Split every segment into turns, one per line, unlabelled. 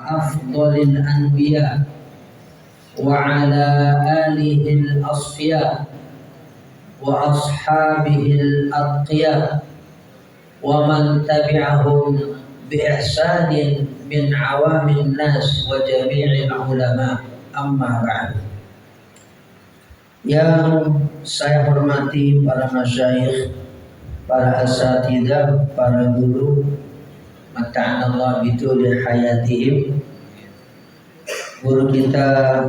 أفضل الأنبياء وعلى آله الأصفياء وأصحابه الأتقياء ومن تبعهم بإحسان من عوام الناس وجميع العلماء أما بعد. Yang saya hormati para masyayikh, para asatidzah, para guru, mata'anallah bituli hayatihim. Guru kita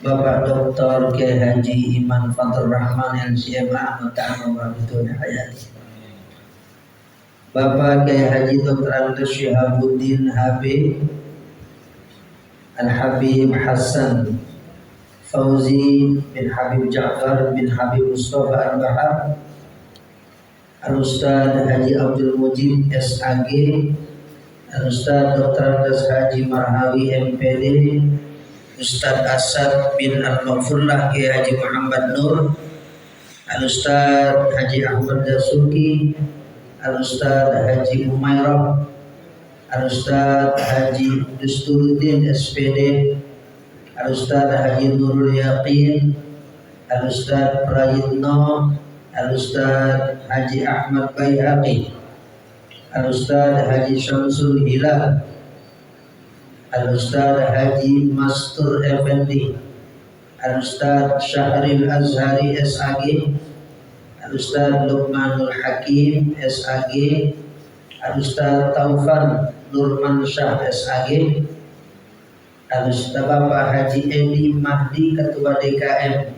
Bapak Dr. Kiai Haji Iman Fathur Rahman LCMA, mata'anallah bituli hayatihim. Bapak Kiai Haji Dr. Andes Syihabuddin Habib Al-Habib Hasan Fauzi bin Habib Ja'far bin Habib Mustafa Al-Bahar, Al-Ustaz Haji Abdul Mujib SAG, Al-Ustaz Dr. Andes Haji Marhawi MPD, Ustaz Asad bin Al-Maghfurlah Kiai Haji Muhammad Nur, Al-Ustaz Haji Ahmad Dasuki, Al-Ustaz Haji Umairah, Al-Ustaz Haji Dusturuddin SPD, Al-Ustaz Haji Nurul Yaqin, Al-Ustaz Prayitno, Al-Ustaz Haji Ahmad Bayhaqi, Al-Ustaz Haji Syamsul Hilal, Al-Ustaz Haji Mastur Effendi, Al-Ustaz Syahril Azhari SAG, Al-Ustaz Luqmanul Hakim SAG, Al-Ustaz Taufan Nurman Syah SAG, Al-Ustaz Bapak Haji Edi Mahdi Ketua DKM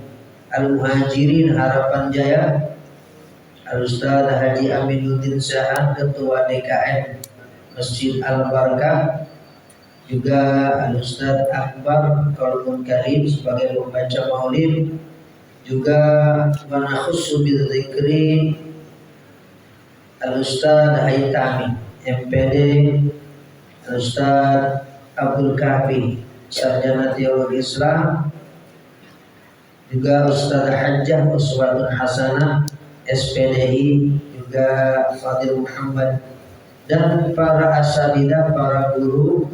Al-Muhajirin Harapan Jaya, Al-Ustaz Haji Aminuddin Syahan Ketua DKM Masjid Al-Barakah, juga Al-Ustaz Akbar Qalbun Karim sebagai pembaca maulid, juga Manakhussu Bidzikri Al-Ustaz Haitami MPD, Al-Ustaz Abdul Kahfi Sarjana Teologi Islam, juga Ustaz Hajjah Uswatun Hasanah SPDI, juga Fadil Muhammad, dan para asatidzah, para guru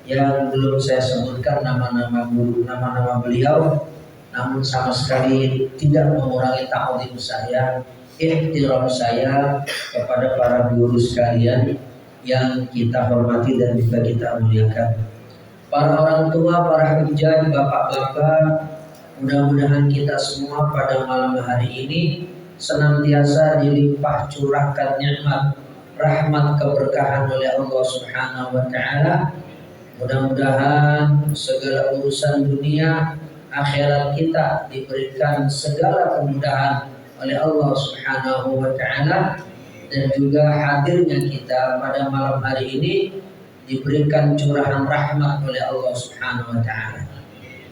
yang belum saya sebutkan nama-nama guru, nama-nama beliau, namun sama sekali tidak mengurangi ta'zim saya, ihtiram saya kepada para guru sekalian yang kita hormati dan juga kita muliakan. Para orang tua, para hujjah, bapak-bapak, mudah-mudahan kita semua pada malam hari ini senantiasa dilimpah curahkan nikmat, rahmat, keberkahan oleh Allah Subhanahu wa taala. Mudah-mudahan segala urusan dunia, akhirat kita diberikan segala kemudahan oleh Allah Subhanahu wa taala, dan juga hadirnya kita pada malam hari ini diberikan curahan rahmat oleh Allah Subhanahu wa taala.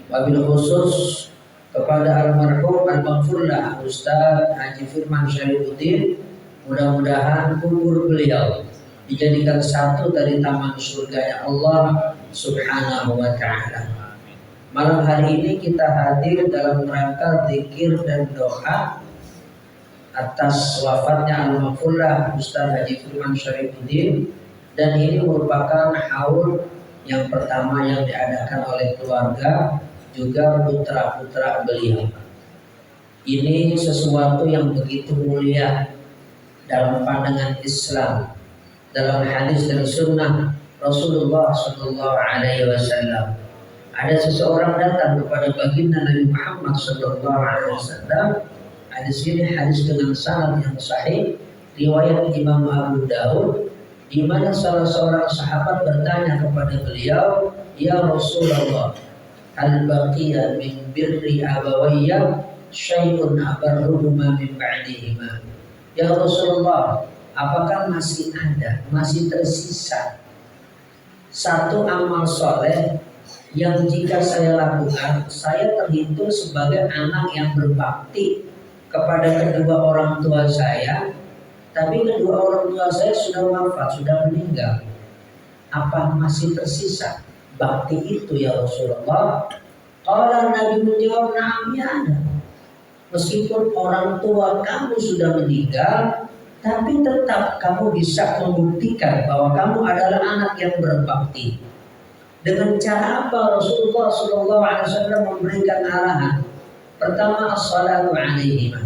Wabil khusus kepada almarhum al-maghfurlah Ustaz Haji Firman Syarifuddin, mudah-mudahan kubur beliau dijadikan satu dari taman surganya Allah Subhanahu wa taala. Malam hari ini kita hadir dalam rangka zikir dan doa atas wafatnya al-maghfurlah Ustaz Haji Firman Syarifuddin, dan ini merupakan haul yang pertama yang diadakan oleh keluarga juga putra-putra beliau. Ini sesuatu yang begitu mulia dalam pandangan Islam, dalam hadis dan sunnah Rasulullah Sallallahu Alaihi Wasallam. Ada seseorang datang kepada baginda Nabi Muhammad Sallallahu Alaihi Wasallam. Hadis ini hadis dengan sanad yang sahih, riwayat Imam Abu Daud, di mana salah seorang sahabat bertanya kepada beliau, "Ya Rasulullah, hal baqiya min birri abawayya syai'un abarruhuma min ba'dihima?" Ya Rasulullah, apakah masih ada, masih tersisa satu amal soleh yang jika saya lakukan, saya terhitung sebagai anak yang berbakti kepada kedua orang tua saya, tapi kedua orang tua saya sudah wafat, sudah meninggal. Apa masih tersisa bakti itu ya Rasulullah? Kalau Nabi menjawab, "Na'am, ya ada." Meskipun orang tua kamu sudah meninggal, tapi tetap kamu bisa membuktikan bahwa kamu adalah anak yang berbakti. Dengan cara apa Rasulullah SAW memberikan arahan? Pertama, as-salatu alaihima.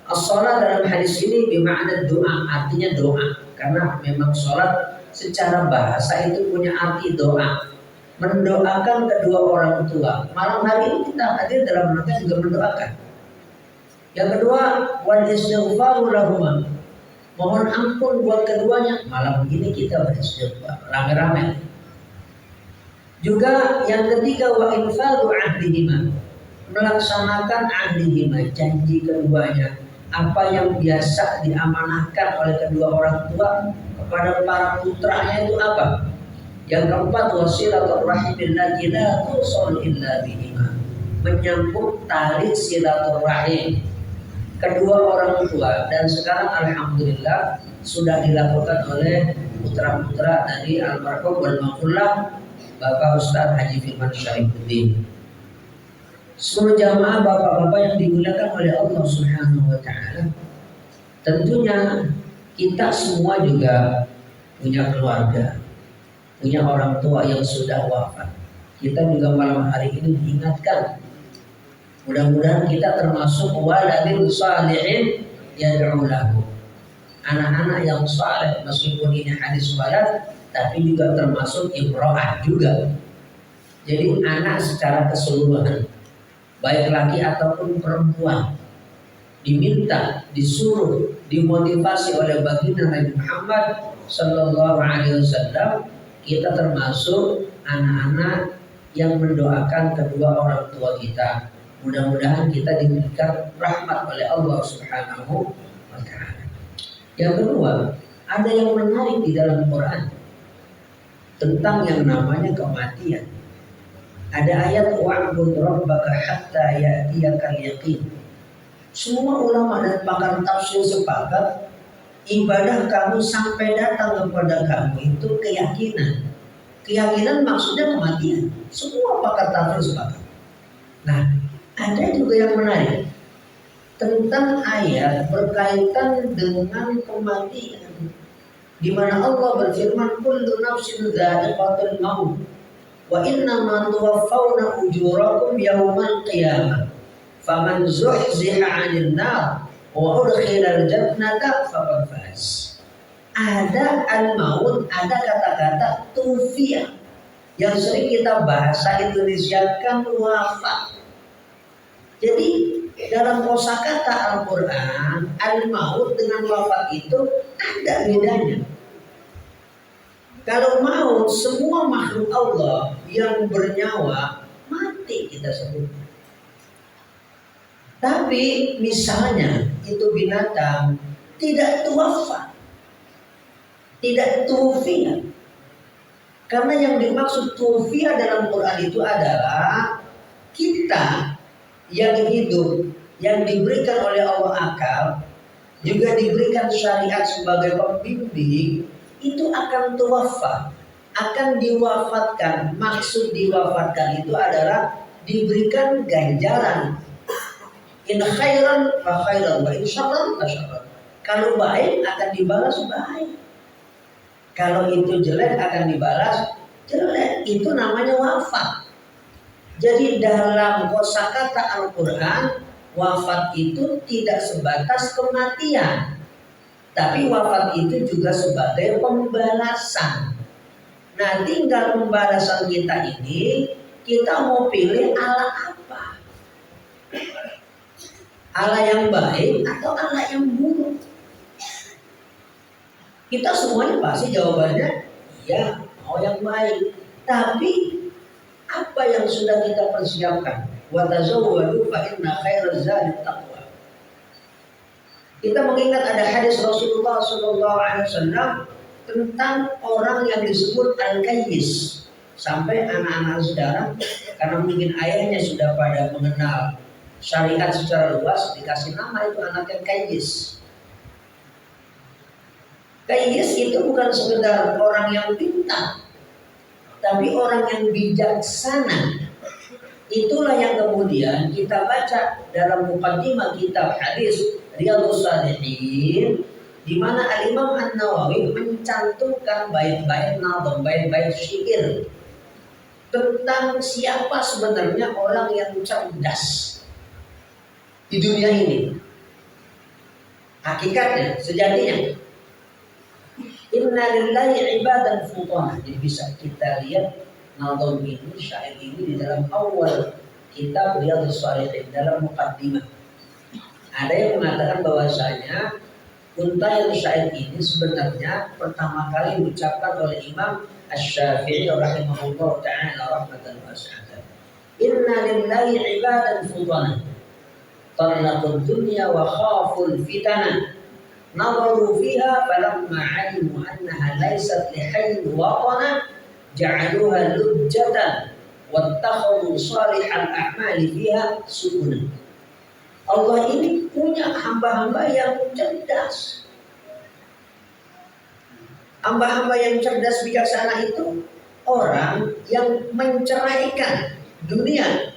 As-salat dalam hadis ini bermakna doa, artinya doa. Karena memang salat secara bahasa itu punya arti doa. Mendoakan kedua orang tua. Malam hari ini kita hadir dalam rangka juga mendoakan. Yang kedua, wal istighfaru lahuma. Mohon ampun buat keduanya. Malam ini kita beristighfar rame-rame. Juga yang ketiga, wa infadu ahdihima. Melaksanakan ahdihima, janji keduanya. Apa yang biasa diamanahkan oleh kedua orang tua kepada para putranya itu apa? Yang keempat, wasilaturrahim allati la tusal illa bihima. Menyambung tali silaturrahim kedua orang tua, dan sekarang alhamdulillah sudah dilakukan oleh putra-putra dari almarhum wal maghfurlah Bapak Ustaz Haji Firman Syarifuddin. Seluruh jamaah bapak-bapak yang dimuliakan oleh Allah Subhanahu wa taala. Tentunya kita semua juga punya keluarga, punya orang tua yang sudah wafat. Kita juga malam hari ini diingatkan. Mudah-mudahan kita termasuk waladil salihin yad'u lahu. Anak-anak yang saleh, meskipun ini hadis walad, tapi juga termasuk imro'ah juga. Jadi anak secara keseluruhan, baik laki ataupun perempuan, diminta, disuruh, dimotivasi oleh baginda Nabi Muhammad Sallallahu Alaihi Wasallam. Kita termasuk anak-anak yang mendoakan kedua orang tua kita. Mudah-mudahan kita diberikan rahmat oleh Allah Subhanahu wa taala. Yang kedua, ada yang menarik di dalam Quran tentang yang namanya kematian. Ada ayat wa'bud rabbaka hatta ya'tiyakal yaqin. Semua ulama dan pakar tafsir sepakat ibadah kamu sampai datang kepada kamu itu keyakinan. Keyakinan maksudnya kematian. Semua pakar tafsir sepakat. Nah, ada juga yang menarik tentang ayat berkaitan dengan kematian, di mana Allah berfirman, kullu nafsin dha'iqatul maut wa innama tuwaffawna ujurakum yawmal qiyamah faman zuhziha 'anil nar wa udkhilal jannata faqad faz. Ada al-maut, ada kata-kata tufiya yang sering kita bahasa Indonesiakan wafat. Jadi dalam kosakata Al-Quran, al-maut dengan wafat itu ada bedanya. Kalau maut, semua makhluk Allah yang bernyawa mati kita sebut. Tapi misalnya itu binatang tidak tuwafat, tidak tufiya. Karena yang dimaksud tufiya dalam Quran itu adalah kita yang hidup, yang diberikan oleh Allah akal, juga diberikan syariat sebagai pembimbing, itu akan tuwafat, akan diwafatkan. Maksud diwafatkan itu adalah diberikan ganjaran. In khairan fa khairan wa in syarran fa syarran. Kalau baik akan dibalas baik. Kalau itu jelek akan dibalas jelek. Itu namanya wafat. Jadi dalam kosakata Al-Quran, wafat itu tidak sebatas kematian, tapi wafat itu juga sebagai pembalasan. Nah, tinggal pembalasan kita ini, kita mau pilih ala apa? Ala yang baik atau ala yang buruk? Kita semuanya pasti jawabannya iya, mau yang baik. Tapi apa yang sudah kita persiapkan? Wa tazawwadu fa inna khairaz zadi taqwa. Kita mengingat ada hadis Rasulullah SAW tentang orang yang disebut al-kayyis. Sampai anak-anak saudara, karena mungkin ayahnya sudah pada mengenal syariat secara luas, dikasih nama itu anaknya kayyis. Kayyis itu bukan sekedar orang yang pintar, tapi orang yang bijaksana. Itulah yang kemudian kita baca dalam muqaddimah kitab hadis Riyadhus Shalihin. di mana Al-Imam An-Nawawi mencantumkan bait-bait nazam, bait-bait syair tentang siapa sebenarnya orang yang cerdas di dunia ini. Hakikatnya, sejatinya, inna lillahi ibadan futana. Jadi bisa kita lihat nazam ini, syair ini di dalam awal kitab Riyadhus Shalihin, dalam muqaddimah. Ada yang mengatakan bahwasanya untayan syair ini sebenarnya pertama kali diucapkan oleh Imam Asy-Syafi'i rahimahullah ta'ala rahmatan wasi'atan. Inna lillahi ibadan futana talaqud dunya wa khaful fitana nazaru fiha falamma 'alimu annaha laysat lihayyin watana ja'aluha lujjatan wattakhadhu salihal a'mali fiha sukuna. Allah ini punya hamba-hamba yang cerdas. Hamba-hamba yang cerdas bijaksana itu orang yang menceraikan dunia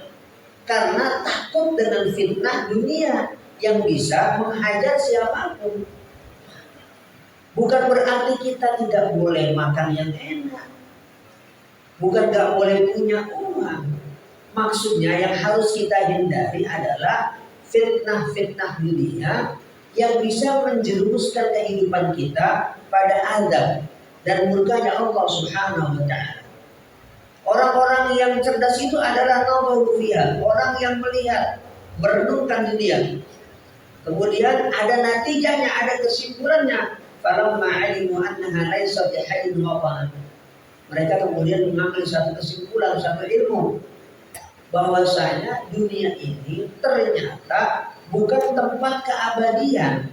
karena takut dengan fitnah dunia yang bisa menghajar siapapun. Bukan berarti kita tidak boleh makan yang enak, bukan gak boleh punya uang. Maksudnya yang harus kita hindari adalah fitnah-fitnah dunia yang bisa menjerumuskan kehidupan kita pada azab dan murkanya Allah Subhanahu wa ta'ala. Orang-orang yang cerdas itu adalah nazaru fiha, orang yang melihat, merenungkan dunia. Kemudian ada natijanya, ada kesimpulannya. Falamma 'alimu annaha laysat bihayyin watana. Mereka kemudian mengambil satu kesimpulan, satu ilmu, bahwasanya dunia ini ternyata bukan tempat keabadian.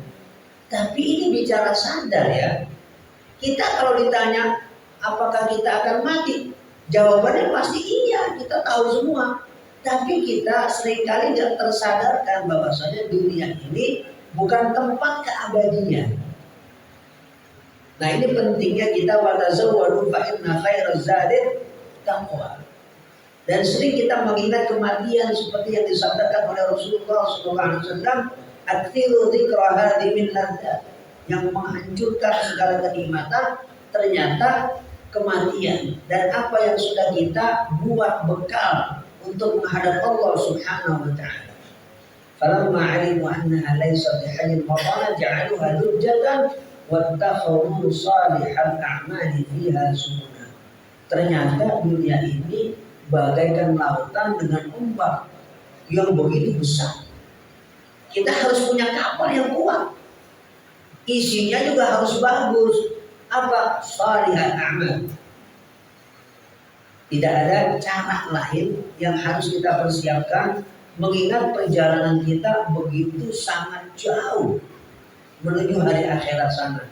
Tapi ini bicara sadar ya. Kita kalau ditanya apakah kita akan mati, jawabannya pasti iya, kita tahu semua. Tapi kita seringkali tidak tersadarkan bahwasanya dunia ini bukan tempat keabadian. Nah ini pentingnya kita watazawwadu fa inna khairaz zadi taqwa. Dan sering kita mengingat kematian seperti yang disabdakan oleh Rasulullah SAW, "Aktsiru dzikra hadimin ladza," yang menghancurkan segala kenikmatan ternyata kematian dan apa yang sudah kita buat bekal untuk menghadap Allah Subhanahu wa ta'ala. Falamma 'alimu annaha laysat bihayyin watana ja'aluha lujjatan wattakhadhu salihal a'mali fiha sumuna. Ternyata dunia ini bagaikan lautan dengan ombak yang begitu besar. Kita harus punya kapal yang kuat. Isinya juga harus bagus. Apa? Salihal a'mal. Tidak ada cara lain yang harus kita persiapkan, mengingat perjalanan kita begitu sangat jauh menuju hari akhirat sana.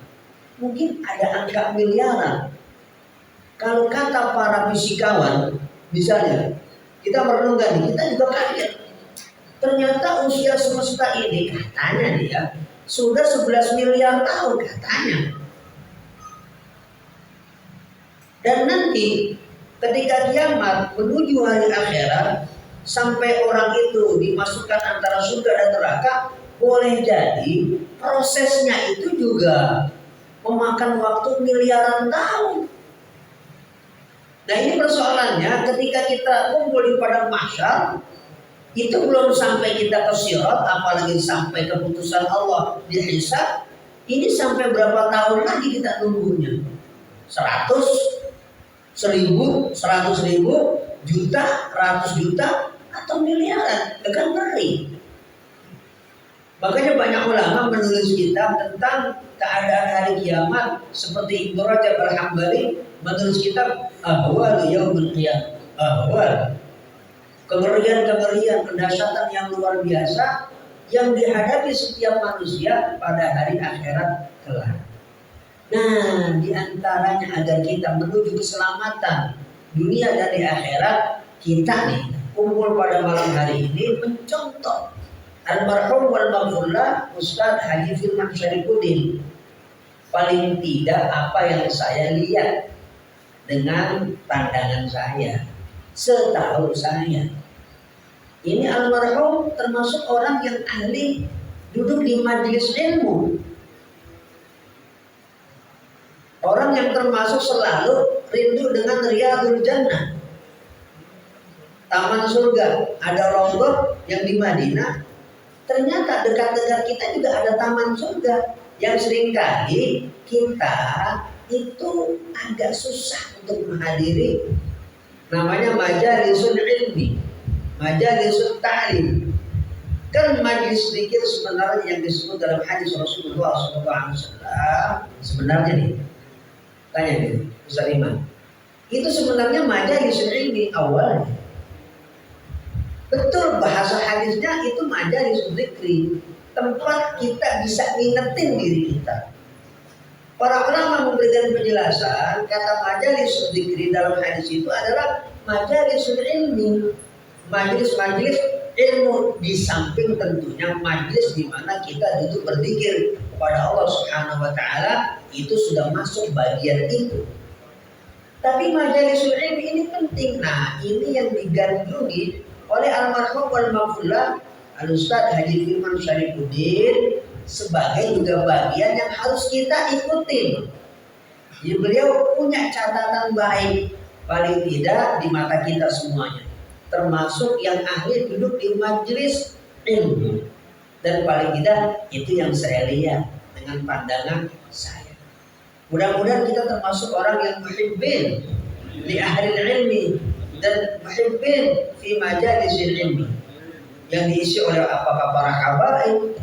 Mungkin ada angka miliaran. Kalau kata para fisikawan, misalnya kita merenungkan, kita juga kaget. Ternyata usia semesta ini katanya dia sudah 11 miliar tahun katanya. Dan nanti ketika kiamat menuju hari akhirat, sampai orang itu dimasukkan antara surga dan neraka, boleh jadi prosesnya itu juga memakan waktu miliaran tahun. Nah ini persoalannya ketika kita kumpul di padang mahsyar, itu belum sampai kita ke sirat, apalagi sampai keputusan Allah dihisab. Ini sampai berapa tahun lagi kita nunggunya? 100, 1000, 100.000, juta, ratus juta, atau miliaran? Kan ngeri. Makanya banyak ulama menulis kitab tentang keadaan hari kiamat, seperti Ibnu Rajab Al-Hambali menulis kitab Ahwal Yaumil Qiyamah. Ahwal, kengerian-kengerian, kedahsyatan yang luar biasa yang dihadapi setiap manusia pada hari akhirat kelak. Nah, diantaranya agar kita menuju keselamatan dunia dan di akhirat, kita nih kumpul pada malam hari ini mencontoh almarhum wal maghfurlah Ustaz Haji Firman Syarikuddin. Paling tidak apa yang saya lihat dengan pandangan saya, setahu saya, ini almarhum termasuk orang yang ahli duduk di majelis ilmu. Orang yang termasuk selalu rindu dengan Riyadul Jannah, taman surga. Ada Raudhah yang di Madinah, ternyata dekat-dekat kita juga ada taman surga yang seringkali kita itu agak susah untuk menghadiri. Namanya majalisul ilmi, majalisul ta'lim. Kan majlis zikir sebenarnya yang disebut dalam hadis Rasulullah SAW sebenarnya nih, tanya nih Ustaz Iman, itu sebenarnya majalisul ilmi awalnya. Betul, bahasa hadisnya itu majalisul zikri, tempat kita bisa ngingetin diri kita. Para ulama memberikan penjelasan, kata majalisul zikri dalam hadis itu adalah majalisul ilmi, majelis-majelis ilmu, di samping tentunya majelis di mana kita duduk berzikir kepada Allah Subhanahu wa taala, itu sudah masuk bagian itu. Tapi majalisul ilmi ini penting. Nah, ini yang digandrungi oleh almarhum wal maghfurlah Al-Ustaz Haji Firman Syarifuddin sebagai juga bagian yang harus kita ikutin. Jadi beliau punya catatan baik, paling tidak di mata kita semuanya, termasuk yang ahli duduk di majelis ilmu, dan paling tidak itu yang saya lihat dengan pandangan saya. Mudah-mudahan kita termasuk orang yang muhibbin li ahli ilmi dan muhibbin fi majalisil ilmi, yang diisi oleh apakah para habaib,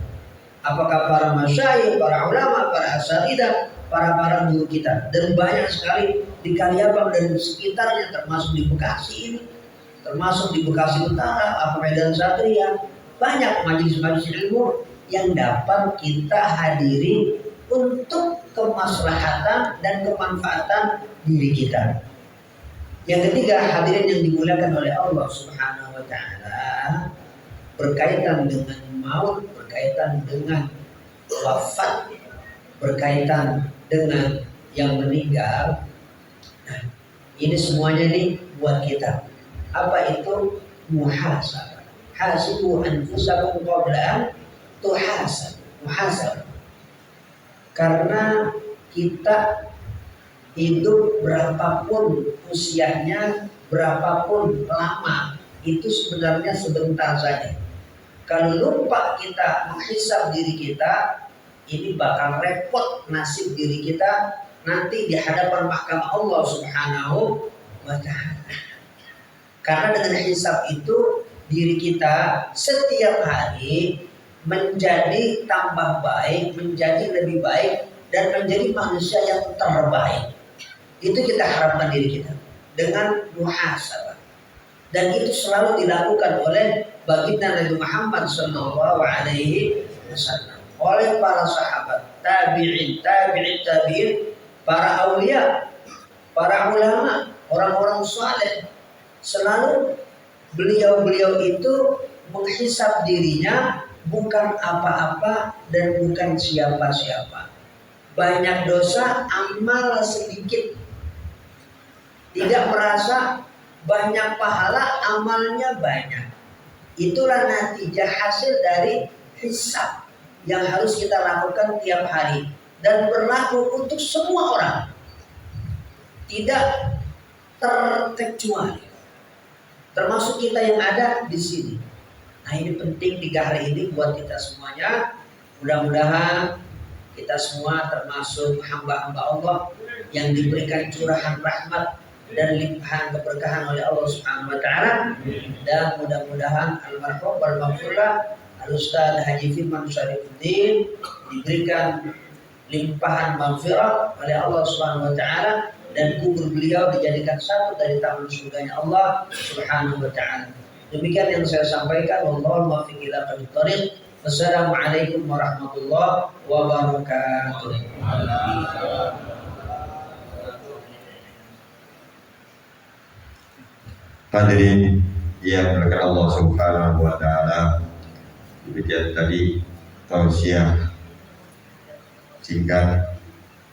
apakah para masyayikh, para ulama, para asatidzah, para guru kita, dan banyak sekali di Kaliabang dan sekitarnya, termasuk di Bekasi ini, termasuk di Bekasi Utara, Medan Satria, banyak majelis-majelis ilmu yang dapat kita hadiri untuk kemaslahatan dan kemanfaatan diri kita. Yang ketiga, hadirin yang dimuliakan oleh Allah Subhanahu wa taala, berkaitan dengan maut, berkaitan dengan wafat, berkaitan dengan yang meninggal. Nah, ini semuanya nih buat kita. Apa itu muhasabah? Hasibu anfusakum qabla an tuhasab. Muhasabah. Karena kita hidup berapapun usianya, berapapun lama, itu sebenarnya sebentar saja. Kalau lupa kita menghisab diri kita, ini bakal repot nasib diri kita nanti di hadapan mahkamah Allah Subhanahu wa ta'ala. Karena dengan hisab itu diri kita setiap hari menjadi tambah baik, menjadi lebih baik, dan menjadi manusia yang terbaik. Itu kita harapkan diri kita dengan muhasabah. Dan itu selalu dilakukan oleh baginda Nabi Muhammad sallallahu alaihi wasallam, oleh para sahabat, tabi'in, para aulia, para ulama, orang-orang saleh. Selalu beliau-beliau itu menghisab dirinya bukan apa-apa dan bukan siapa-siapa. Banyak dosa, amal sedikit. Tidak merasa banyak pahala, amalnya banyak. Itulah natijah hasil dari hisab yang harus kita lakukan tiap hari, dan berlaku untuk semua orang, tidak terkecuali, termasuk kita yang ada di sini. Nah, ini penting 3 hari ini buat kita semuanya. Mudah-mudahan kita semua termasuk hamba-hamba Allah yang diberikan curahan rahmat dan limpahan keberkahan oleh Allah Subhanahu wa taala, dan mudah-mudahan almarhum wal maghfurlah Al-Ustaz Haji Firman Syarifuddin diberikan limpahan maghfirah oleh Allah Subhanahu wa taala, dan kubur beliau dijadikan satu dari taman surganya Allah Subhanahu wa taala. Demikian yang saya sampaikan. Wallahu muwaffiq ila aqwamit thoriq. Wassalamualaikum warahmatullahi wabarakatuh.
Hadirin yang dimuliakan Allah Subhanahu wa taala, demikian tadi tausiah singkat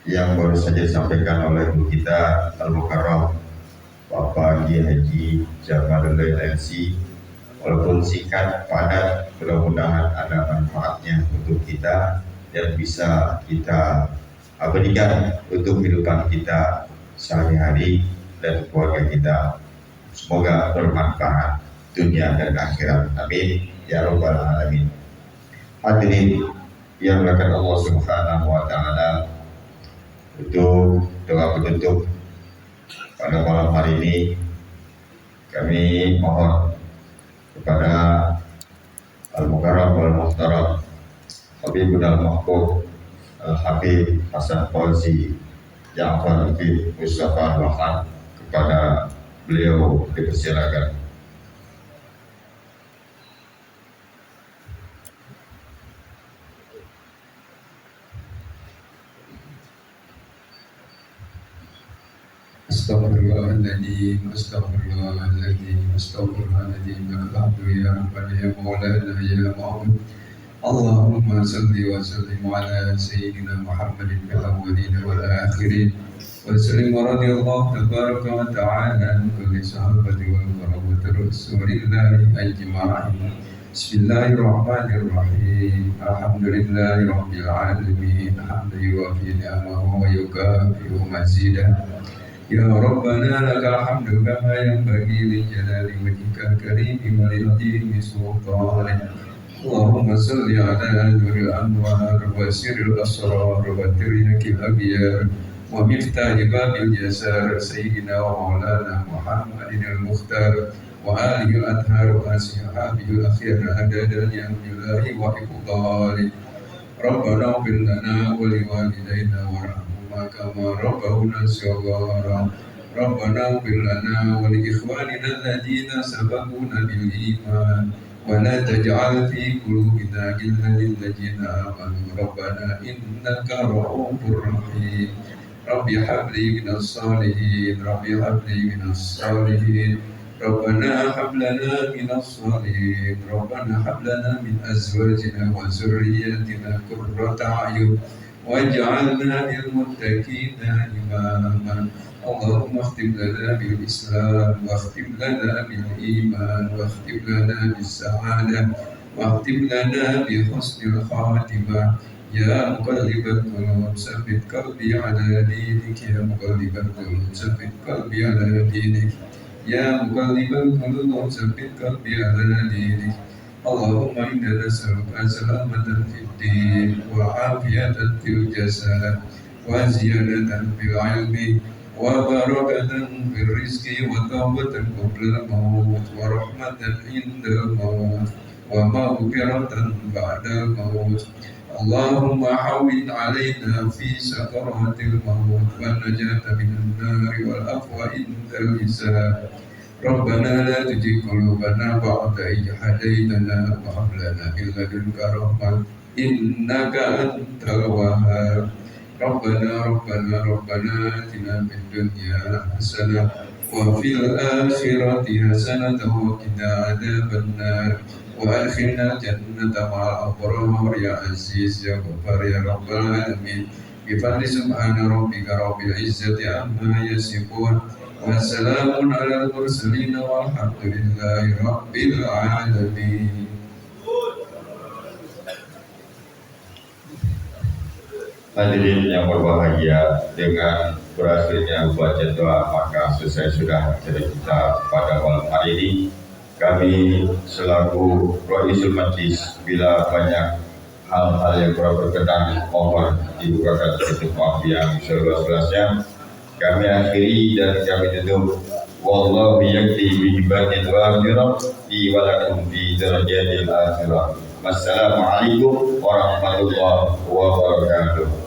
yang baru saja disampaikan oleh guru kita Al-Mukarram Bapak Haji Jamaludin LC. Walaupun singkat, padat, mudah-mudahan ada manfaatnya untuk kita dan bisa kita abadikan untuk kehidupan kita sehari-hari dan keluarga kita. Semoga bermanfaat dunia dan akhirat. Amin ya rabbal alamin. Hadirin yang dimuliakan Allah Subhanahu wa taala, untuk doa penutup pada malam hari ini kami mohon kepada Al-Mukarram wal Muhtaram Habibul Mahbub Al-Habib Hasan Fauzi Ja'far bin Mustafa Al-Wahab, kepada beliau dipersilakan.
Astaghfirullahaladzim, astaghfirullahaladzim, astaghfirullahaladzim. Alhamdu ya Rabbana ya Maulana ya Ma'bud. Allahumma salli wa sallim ala Sayyidina Muhammadin fil awwalin wal akhirin. Wa sallim wa radiyallahu tabaraka wa ta'ala an kulli sahabati wal barakati rasulillahi ajma'in. Bismillahirrahmanirrahim. Alhamdulillahi rabbil alamin. Hamdan yuwafi ni'amahu wa yukafi'u mazidah. Ya Rabbana lakal hamdu kama yanbaghi li jalali wajhika al-karim wa li azimi sultanik. Allahumma salli ala nuril anwar wa sirril asrar wa tirinakil abyar wa miftahi babil jasar sayyidina wa maulana Muhammadin al-Mukhtar wa alihi al-athhar wa ashabihi al-akhyar adadan ya billahi wa iqdali. Rabbana ighfir lana wa liwalidayna warhamhuma kama rabbawna shighara. Rabbana ighfir lana wa li ikhwanina alladhina sabaquna bil iman wa la taj'al fi qulubina ghillan lil ladzina amanu rabbana innaka ra'ufur rahim. Rabbi habli minas salihin, Rabbi habli minas salihin. Rabbana hab lana minas salihin, Rabbana hab lana min azwajina wa zurriyyatina qurrata a'yun waj'alna lil muttaqina imama. Allahumma khtim lana bil Islam wa khtim lana bil iman wa khtim lana bis sa'adah wa khtim lana bi husnil khatimah. Ya muqallibal qulub tsabbit qalbi ala dinik, ya muqallibal qulub tsabbit qalbi ala dinik, ya muqallibal qulub tsabbit qalbi ala dinik. Allahumma inna nas'aluka salamatan fid din wa afiyatan fil jasad wa ziyadatan fil ilmi wa barakatan fil rizqi wa tawbatan qabla al-maut wa rahmatan inda al-maut wa maghfiratan ba'da al-maut. Allahumma hawwin alaina fi sakaratil maut wa najata minan nar wal afwa indal hisab. Rabbana la tuzigh qulubana ba'da idh hadaytana wa hab lana min ladunka rahmah innaka antal wahhab. Rabbana atina fid dunya hasanah wa fil akhirati hasanah wa qina adzabannar wa adkhilna jannata ma'al abrar ya aziz ya ghaffar ya rabbal alamin. Bi fadli subhana rabbika rabbil izzati amma yasifun wa salamun alal mursalin walhamdulillahi rabbil alamin.
Hadirin yang berbahagia, dengan berhasilnya baca doa maka selesai sudah acara kita pada malam hari ini. Kami selaku Raisul Majlis, bila banyak hal-hal yang kurang berkenan mohon dibukakan tutup maaf yang seluas-luasnya. Kami akhiri dan kami tutup. Wallahu yakti bi ibadil akhirah di walakum fi darajatil akhirah. Wassalamualaikum warahmatullahi wabarakatuh.